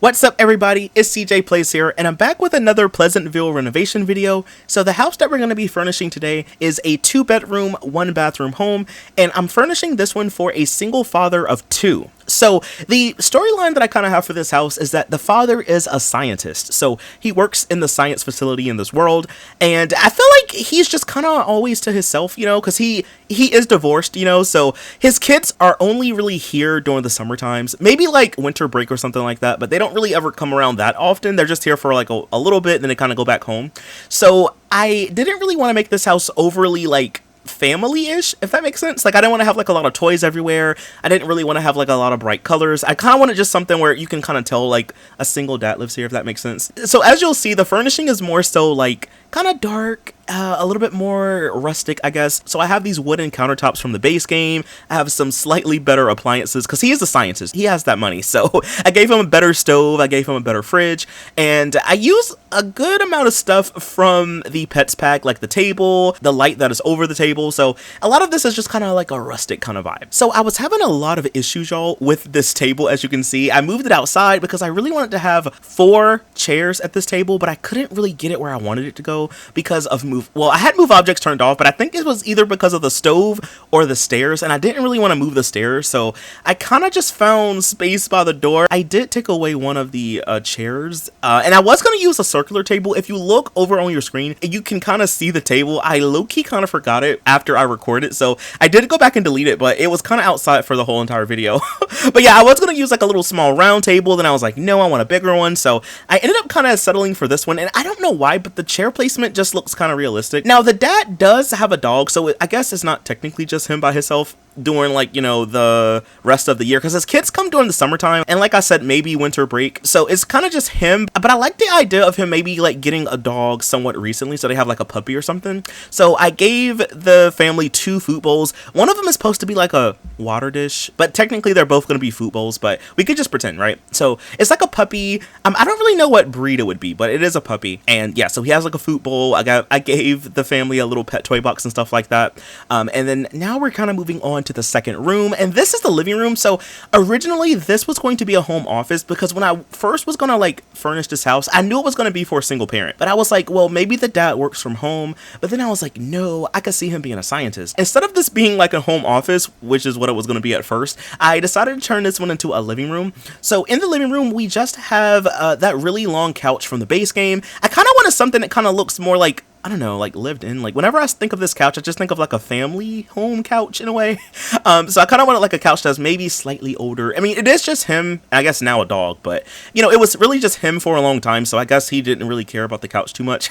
What's up everybody, it's CJ Plays here, and I'm back with another Pleasantville renovation video. So the house that we're going to be furnishing today is a 2-bedroom, 1-bathroom home, and I'm furnishing this one for a single father of 2. So the storyline that I kind of have for this house is that the father is a scientist. So he works in the science facility in this world, and I feel like he's just kind of always to himself, you know, because he is divorced, you know, so his kids are only really here during the summer times, maybe like winter break or something like that, but they don't really ever come around that often. They're just here for like a little bit, and then they kind of go back home. So I didn't really want to make this house overly like family-ish, if that makes sense. Like, I didn't want to have like a lot of toys everywhere. I didn't really want to have like a lot of bright colors. I kind of wanted just something where you can kind of tell like a single dad lives here, if that makes sense. So as you'll see, the furnishing is more so like kind of dark, a little bit more rustic, I guess. So I have these wooden countertops from the base game. I have some slightly better appliances because he is a scientist. He has that money. So I gave him a better stove. I gave him a better fridge. And I use a good amount of stuff from the pets pack, like the table, the light that is over the table. So a lot of this is just kind of like a rustic kind of vibe. So I was having a lot of issues, y'all, with this table. As you can see, I moved it outside because I really wanted to have 4 chairs at this table, but I couldn't really get it where I wanted it to go because of I had move objects turned off, but I think it was either because of the stove or the stairs, and I didn't really want to move the stairs, so I kind of just found space by the door. I did take away one of the chairs, and I was going to use a circular table. If you look over on your screen, you can kind of see the table. I low-key kind of forgot it after I recorded, so I did go back and delete it, but it was kind of outside for the whole entire video. But yeah, I was going to use like a little small round table, then I was like, no, I want a bigger one, so I ended up kind of settling for this one, and I don't know why, but the chair placement just looks kind of realistic. Now, the dad does have a dog, so I guess it's not technically just him by himself during, like, you know, the rest of the year, because his kids come during the summertime, and like I said, maybe winter break, so it's kind of just him. But I like the idea of him maybe like getting a dog somewhat recently, so they have like a puppy or something. So I gave the family 2 food bowls. One of them is supposed to be like a water dish, but technically they're both going to be food bowls, but we could just pretend, right? So it's like a puppy. I don't really know what breed it would be, but it is a puppy. And yeah, so he has like a food bowl. I gave the family a little pet toy box and stuff like that. And then now we're kind of moving on to the second room, and this is the living room. So originally this was going to be a home office, because when I first was gonna like furnish this house, I knew it was going to be for a single parent, but I was like, well, maybe the dad works from home. But then I was like, no, I could see him being a scientist. Instead of this being like a home office, which is what it was going to be at first, I decided to turn this one into a living room. So in the living room, we just have that really long couch from the base game. I kind of wanted something that kind of looks more like, I don't know, like lived in. Like whenever I think of this couch, I just think of like a family home couch in a way. So I kind of wanted like a couch that's maybe slightly older. I mean, it is just him, I guess now a dog, but you know, it was really just him for a long time. So I guess he didn't really care about the couch too much.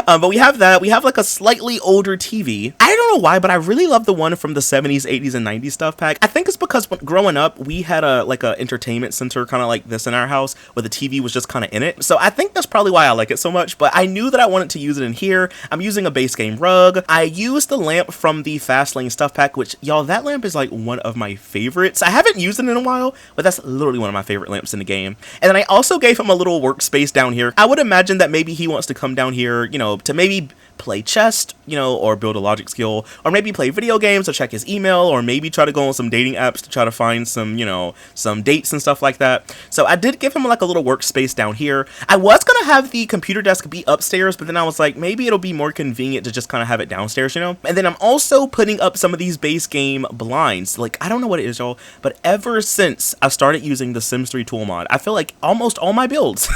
But we have that. We have like a slightly older TV. I don't know why, but I really love the one from the 70s, 80s, and 90s stuff pack. I think it's because when growing up, we had a entertainment center kind of like this in our house where the TV was just kind of in it. So I think that's probably why I like it so much. But I knew that I wanted to use it in here. I'm using a base game rug. I used the lamp from the Fast Lane stuff pack, which, y'all, that lamp is like one of my favorites. I haven't used it in a while, but that's literally one of my favorite lamps in the game. And then I also gave him a little workspace down here. I would imagine that maybe he wants to come down here, you know, to maybe play chess, you know, or build a logic skill, or maybe play video games or check his email, or maybe try to go on some dating apps to try to find some, you know, some dates and stuff like that. So I did give him like a little workspace down here. I was gonna have the computer desk be upstairs, but then I was like, maybe it'll be more convenient to just kind of have it downstairs, you know. And then I'm also putting up some of these base game blinds. Like, I don't know what it is, y'all, but ever since I started using the Sims 3 tool mod, I feel like almost all my builds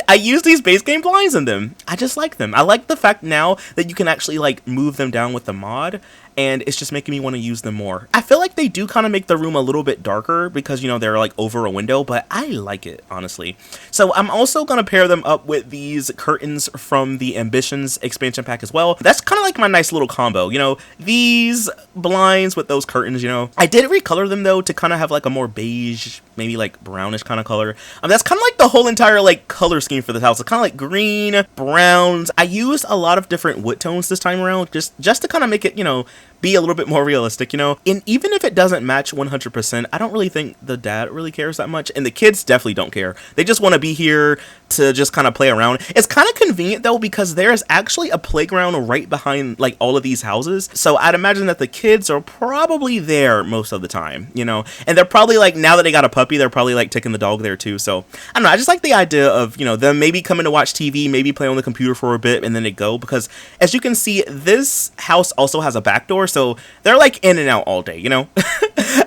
I use these base game blinds in them. I just like them. I like the fact now that you can actually like move them down with the mod, and it's just making me want to use them more. I feel like they do kind of make the room a little bit darker because, you know, they're like over a window, but I like it, honestly. So I'm also going to pair them up with these curtains from the Ambitions expansion pack as well. That's kind of like my nice little combo, you know, these blinds with those curtains, you know. I did recolor them though to kind of have like a more beige, maybe like brownish kind of color. That's kind of like the whole entire like color scheme for this house. It's kind of like green, browns. I used a lot of different wood tones this time around just to kind of make it, you know, be a little bit more realistic, you know? And even if it doesn't match 100%, I don't really think the dad really cares that much, and the kids definitely don't care. They just want to be here to just kind of play around. It's kind of convenient though, because there's actually a playground right behind like all of these houses, so I'd imagine that the kids are probably there most of the time, you know, and they're probably like, now that they got a puppy, they're probably like taking the dog there too. So I don't know, I just like the idea of, you know, them maybe coming to watch TV, maybe play on the computer for a bit, and then they go, because as you can see, this house also has a back door, so they're like in and out all day, you know.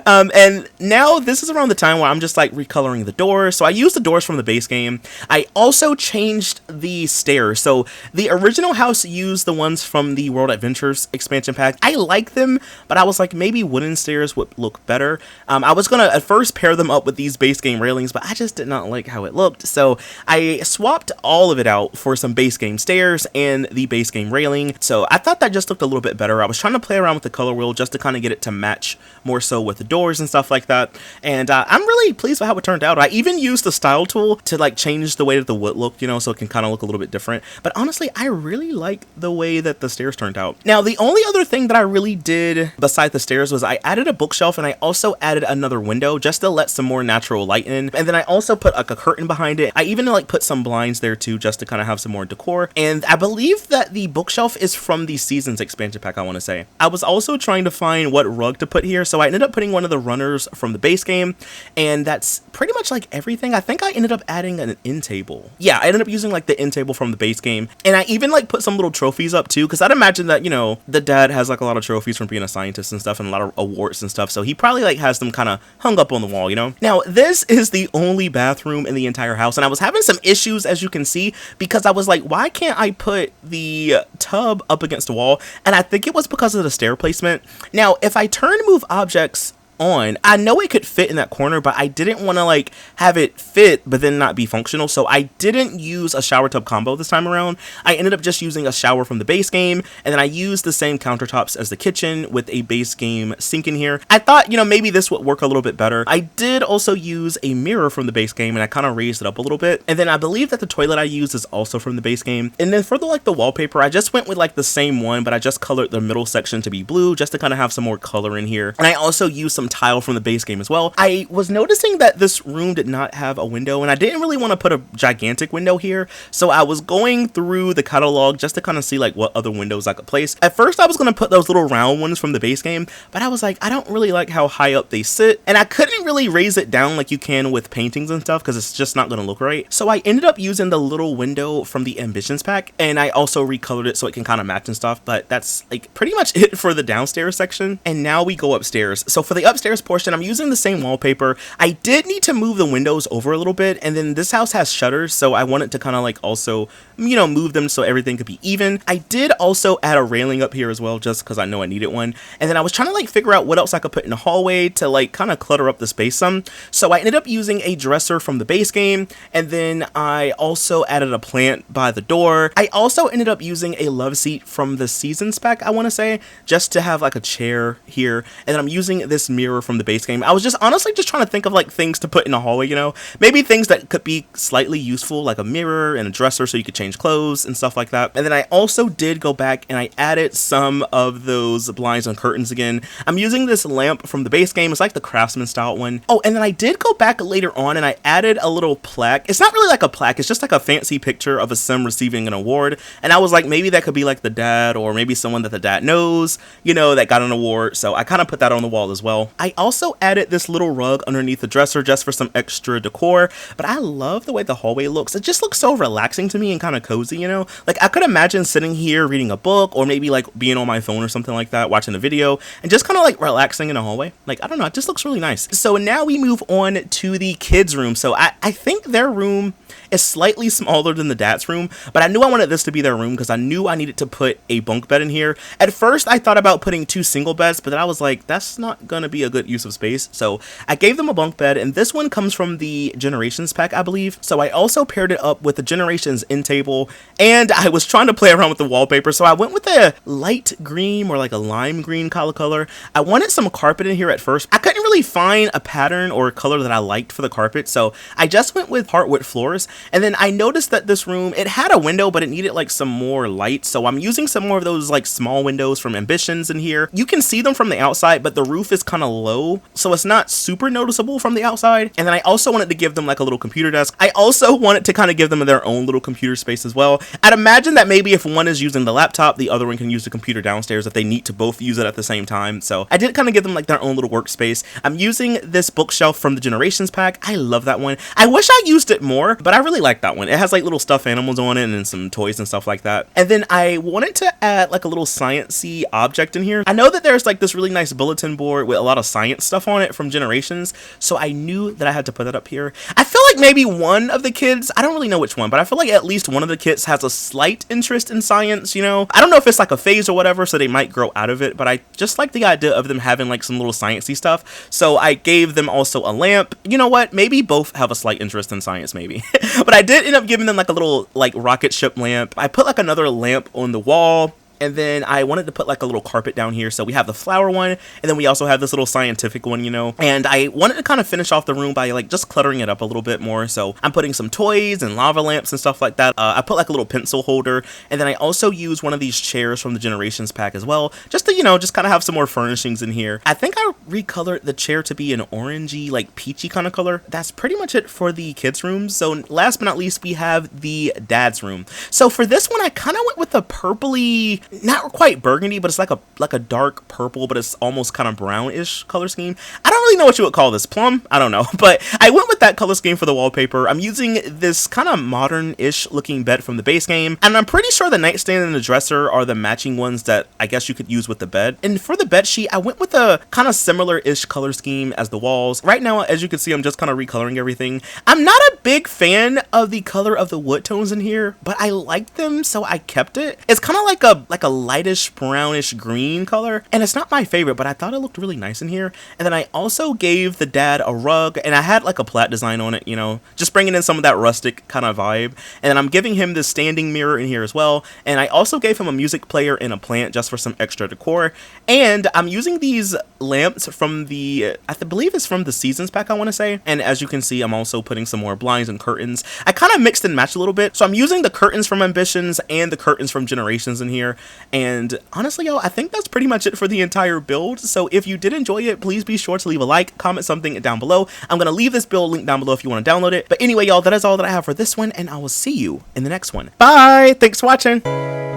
And now this is around the time where I'm just like recoloring the doors. So I used the doors from the base game. I also changed the stairs. So the original house used the ones from the World Adventures expansion pack. I like them, but I was like, maybe wooden stairs would look better. I was gonna at first pair them up with these base game railings, but I just did not like how it looked. So I swapped all of it out for some base game stairs and the base game railing. So I thought that just looked a little bit better. I was trying to play around with the color wheel just to kind of get it to match more so with the doors and stuff like that. And I'm really pleased with how it turned out. I even used the style tool to like change the way that the wood looked, you know, so it can kind of look a little bit different. But honestly, I really like the way that the stairs turned out. Now, the only other thing that I really did beside the stairs was I added a bookshelf, and I also added another window just to let some more natural light in. And then I also put like a curtain behind it. I even like put some blinds there too, just to kind of have some more decor. And I believe that the bookshelf is from the Seasons expansion pack, I want to say. I was also trying to find what rug to put here, so I ended up putting one of the runners from the base game, and that's pretty much like everything. I think I ended up adding an end table. Yeah, I ended up using like the end table from the base game, and I even like put some little trophies up too, because I'd imagine that, you know, the dad has like a lot of trophies from being a scientist and stuff, and a lot of awards and stuff, so he probably like has them kind of hung up on the wall, you know. Now, this is the only bathroom in the entire house, and I was having some issues, as you can see, because I was like, why can't I put the tub up against the wall? And I think it was because of the stair placement. Now, if I turn move objects on, I know it could fit in that corner, but I didn't want to like have it fit but then not be functional, so I didn't use a shower tub combo this time around. I ended up just using a shower from the base game, and then I used the same countertops as the kitchen with a base game sink in here. I thought, you know, maybe this would work a little bit better. I did also use a mirror from the base game, and I kind of raised it up a little bit, and then I believe that the toilet I used is also from the base game. And then for the like the wallpaper, I just went with like the same one, but I just colored the middle section to be blue just to kind of have some more color in here. And I also used some tile from the base game as well. I was noticing that this room did not have a window, and I didn't really want to put a gigantic window here, so I was going through the catalog just to kind of see like what other windows I could place. At first I was going to put those little round ones from the base game, but I was like, I don't really like how high up they sit, and I couldn't really raise it down like you can with paintings and stuff because it's just not going to look right. So I ended up using the little window from the Ambitions pack, and I also recolored it so it can kind of match and stuff. But that's like pretty much it for the downstairs section, and now we go upstairs. So for the upstairs portion, I'm using the same wallpaper. I did need to move the windows over a little bit, and then this house has shutters, so I wanted to kind of like also, you know, move them so everything could be even. I did also add a railing up here as well, just because I know I needed one. And then I was trying to like figure out what else I could put in the hallway to like kind of clutter up the space some. So I ended up using a dresser from the base game, and then I also added a plant by the door. I also ended up using a love seat from the Seasons pack, I want to say, just to have like a chair here. And then I'm using this mirror from the base game. I was just honestly just trying to think of like things to put in the hallway, you know, maybe things that could be slightly useful, like a mirror and a dresser so you could change clothes and stuff like that. And then I also did go back and I added some of those blinds and curtains again. I'm using this lamp from the base game. It's like the Craftsman style one. Oh, and then I did go back later on and I added a little plaque. It's not really like a plaque, it's just like a fancy picture of a sim receiving an award. And I was like, maybe that could be like the dad, or maybe someone that the dad knows, you know, that got an award. So I kind of put that on the wall as well. I also added this little rug underneath the dresser just for some extra decor, but I love the way the hallway looks. It just looks so relaxing to me and kind of cozy, you know? Like I could imagine sitting here reading a book, or maybe like being on my phone or something like that, watching a video, and just kind of like relaxing in the hallway. Like, I don't know, it just looks really nice. So now we move on to the kids' room. So I think their room is slightly smaller than the dad's room, but I knew I wanted this to be their room because I knew I needed to put a bunk bed in here. At first I thought about putting 2 single beds, but then I was like, that's not gonna be a good use of space. So I gave them a bunk bed, and this one comes from the Generations pack, I believe. So I also paired it up with the Generations end table, and I was trying to play around with the wallpaper, so I went with a light green or like a lime green color. I wanted some carpet in here at first. I couldn't really find a pattern or color that I liked for the carpet, so I just went with hardwood floors. And then I noticed that this room, it had a window, but it needed like some more light. So I'm using some more of those like small windows from Ambitions in here. You can see them from the outside, but the roof is kind of low, so it's not super noticeable from the outside. And then I also wanted to give them like a little computer desk. I also wanted to kind of give them their own little computer space as well. I'd imagine that maybe if one is using the laptop, the other one can use the computer downstairs if they need to both use it at the same time. So I did kind of give them like their own little workspace. I'm using this bookshelf from the Generations pack. I love that one. I wish I used it more, but I really like that one. It has like little stuffed animals on it and some toys and stuff like that. And then I wanted to add like a little sciencey object in here. I know that there's like this really nice bulletin board with a lot of science stuff on it from Generations, so I knew that I had to put that up here. I feel like maybe one of the kids, I don't really know which one, but I feel like at least one of the kids has a slight interest in science, you know? I don't know if it's like a phase or whatever, so they might grow out of it, but I just like the idea of them having like some little sciencey stuff, so I gave them also a lamp. You know what? Maybe both have a slight interest in science, maybe. But I did end up giving them like a little like rocket ship lamp. I put like another lamp on the wall. And then I wanted to put like a little carpet down here. So we have the flower one, and then we also have this little scientific one, you know. And I wanted to kind of finish off the room by like just cluttering it up a little bit more. So I'm putting some toys and lava lamps and stuff like that. I put like a little pencil holder, and then I also use one of these chairs from the Generations pack as well, just to, you know, just kind of have some more furnishings in here. I think I recolored the chair to be an orangey, like peachy kind of color. That's pretty much it for the kids' room. So last but not least, we have the dad's room. So for this one, I kind of went with the purpley, not quite burgundy, but it's like a dark purple, but it's almost kind of brownish color scheme. I don't really know what you would call this, plum? I don't know, but I went with that color scheme for the wallpaper. I'm using this kind of modern-ish looking bed from the base game, and I'm pretty sure the nightstand and the dresser are the matching ones that I guess you could use with the bed. And for the bed sheet, I went with a kind of similar-ish color scheme as the walls. Right now, as you can see, I'm just kind of recoloring everything. I'm not a big fan of the color of the wood tones in here, but I like them, so I kept it. It's kind of like a lightish brownish green color, and it's not my favorite, but I thought it looked really nice in here. And then I also gave the dad a rug, and I had like a plaid design on it, you know, just bringing in some of that rustic kind of vibe. And then I'm giving him this standing mirror in here as well, and I also gave him a music player and a plant just for some extra decor. And I'm using these lamps from the, I believe it's from the Seasons pack, I want to say. And as you can see, I'm also putting some more blinds and curtains. I kind of mixed and matched a little bit, so I'm using the curtains from Ambitions and the curtains from Generations in here. And honestly, y'all, I think that's pretty much it for the entire build. So if you did enjoy it, please be sure to leave a like, comment something down below. I'm going to leave this build link down below if you want to download it. But anyway, y'all, that is all that I have for this one, and I will see you in the next one. Bye! Thanks for watching!